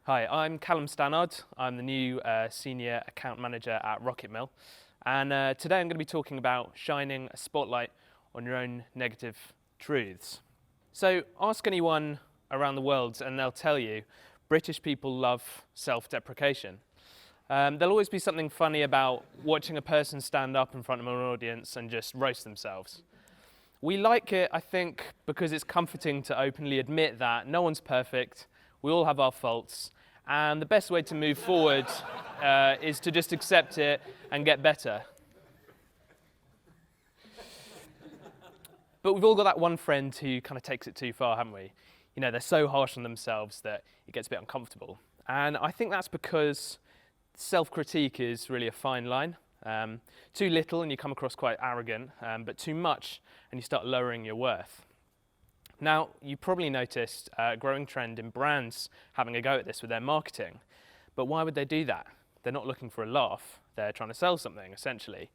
Hi, I'm Callum Stannard. I'm the new Senior Account Manager at RocketMill. And today I'm going to be talking about shining a spotlight on your own negative truths. So ask anyone around the world and they'll tell you British people love self-deprecation. There'll always be something funny about watching a person stand up in front of an audience and just roast themselves. We like it, I think, because it's comforting to openly admit that no one's perfect, we all have our faults, and the best way to move forward is to just accept it and get better. But we've all got that one friend who kind of takes it too far, haven't we? You know, they're so harsh on themselves that it gets a bit uncomfortable. And I think that's because self-critique is really a fine line. Too little and you come across quite arrogant, but too much and you start lowering your worth. Now, you probably noticed a growing trend in brands having a go at this with their marketing. But why would they do that? They're not looking for a laugh, they're trying to sell something, essentially.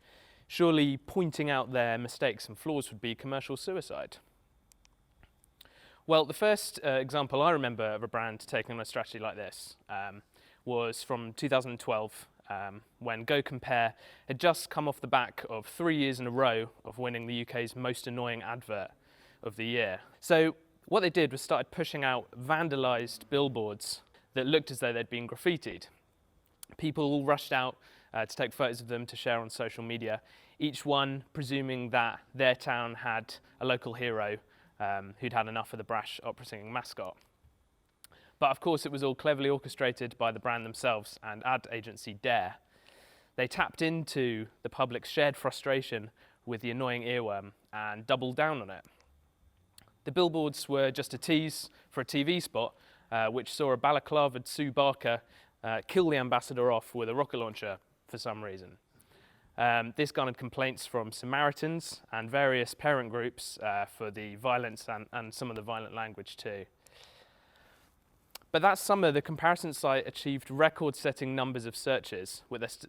Surely pointing out their mistakes and flaws would be commercial suicide. Well, the first example I remember of a brand taking on a strategy like this was from 2012, when Go Compare had just come off the back of 3 years in a row of winning the UK's most annoying advert of the year. So what they did was started pushing out vandalised billboards that looked as though they'd been graffitied. People all rushed out to take photos of them to share on social media, each one presuming that their town had a local hero who'd had enough of the brash opera singing mascot. But of course it was all cleverly orchestrated by the brand themselves and ad agency Dare. They tapped into the public's shared frustration with the annoying earworm and doubled down on it. The billboards were just a tease for a TV spot, which saw a balaclavaed Sue Barker kill the ambassador off with a rocket launcher for some reason. This garnered complaints from Samaritans and various parent groups for the violence and some of the violent language too. But that summer, the comparison site achieved record-setting numbers of searches,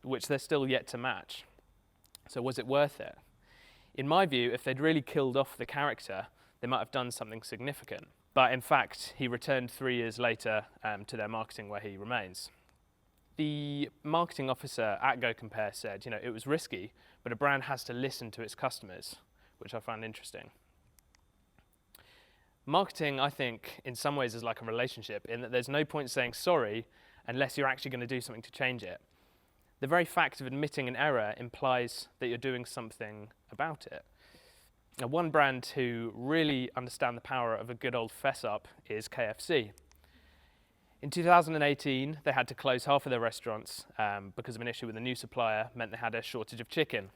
which they're still yet to match. So was it worth it? In my view, if they'd really killed off the character, they might have done something significant. But in fact, he returned 3 years later to their marketing where he remains. The marketing officer at Go Compare said, you know, it was risky, but a brand has to listen to its customers, which I found interesting. Marketing, I think, in some ways is like a relationship in that there's no point saying sorry unless you're actually going to do something to change it. The very fact of admitting an error implies that you're doing something about it. Now, one brand who really understand the power of a good old fess up is KFC. In 2018, they had to close half of their restaurants because of an issue with a new supplier meant they had a shortage of chicken.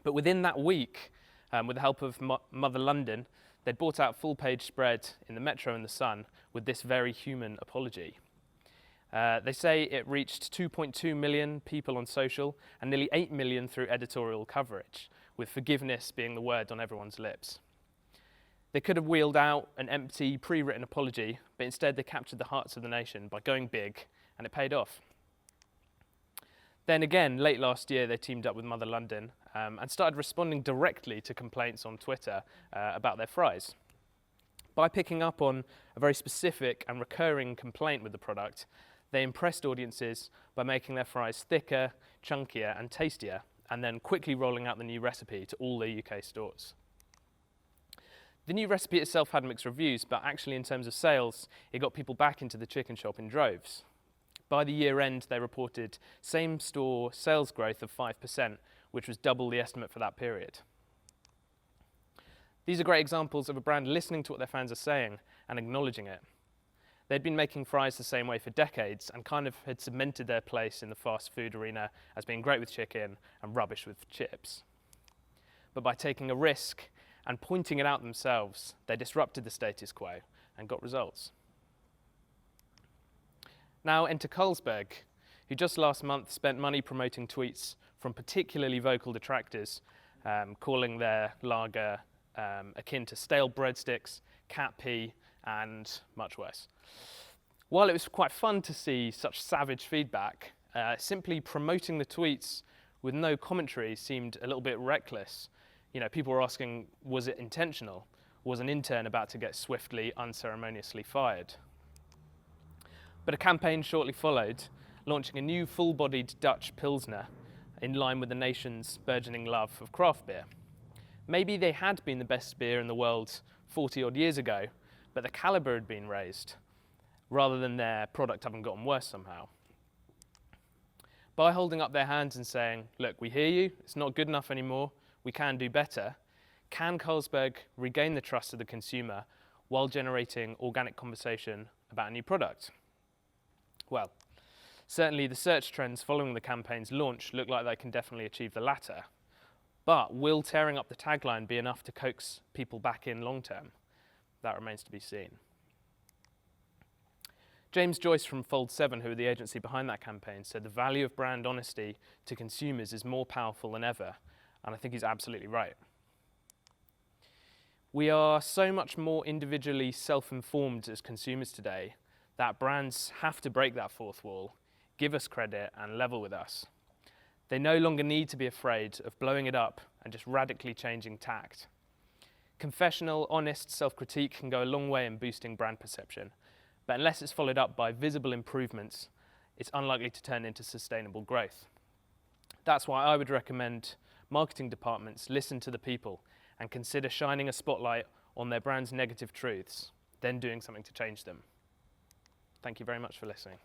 But within that week, with the help of Mother London, they'd bought out full-page spread in the Metro and the Sun with this very human apology. They say it reached 2.2 million people on social and nearly 8 million through editorial coverage, with forgiveness being the word on everyone's lips. They could have wheeled out an empty, pre-written apology, but instead they captured the hearts of the nation by going big, and it paid off. Then again, late last year, they teamed up with Mother London and started responding directly to complaints on Twitter about their fries. By picking up on a very specific and recurring complaint with the product, they impressed audiences by making their fries thicker, chunkier, and tastier, and then quickly rolling out the new recipe to all their UK stores. The new recipe itself had mixed reviews, but actually in terms of sales, it got people back into the chicken shop in droves. By the year end, they reported same-store sales growth of 5%, which was double the estimate for that period. These are great examples of a brand listening to what their fans are saying and acknowledging it. They'd been making fries the same way for decades and kind of had cemented their place in the fast food arena as being great with chicken and rubbish with chips. But by taking a risk and pointing it out themselves, they disrupted the status quo and got results. Now enter Carlsberg, who just last month spent money promoting tweets from particularly vocal detractors, calling their lager akin to stale breadsticks, cat pee, and much worse. While it was quite fun to see such savage feedback, simply promoting the tweets with no commentary seemed a little bit reckless. You know, people were asking, was it intentional? Was an intern about to get swiftly, unceremoniously fired? But a campaign shortly followed, launching a new full-bodied Dutch Pilsner in line with the nation's burgeoning love of craft beer. Maybe they had been the best beer in the world 40 odd years ago, but the calibre had been raised, rather than their product having gotten worse somehow. By holding up their hands and saying, look, we hear you, it's not good enough anymore, we can do better, can Carlsberg regain the trust of the consumer while generating organic conversation about a new product? Well, certainly the search trends following the campaign's launch look like they can definitely achieve the latter. But will tearing up the tagline be enough to coax people back in long term? That remains to be seen. James Joyce from Fold 7, who are the agency behind that campaign, said the value of brand honesty to consumers is more powerful than ever, and I think he's absolutely right. We are so much more individually self-informed as consumers today that brands have to break that fourth wall, give us credit and level with us. They no longer need to be afraid of blowing it up and just radically changing tact. Confessional, honest self-critique can go a long way in boosting brand perception, but unless it's followed up by visible improvements, it's unlikely to turn into sustainable growth. That's why I would recommend marketing departments listen to the people and consider shining a spotlight on their brand's negative truths, then doing something to change them. Thank you very much for listening.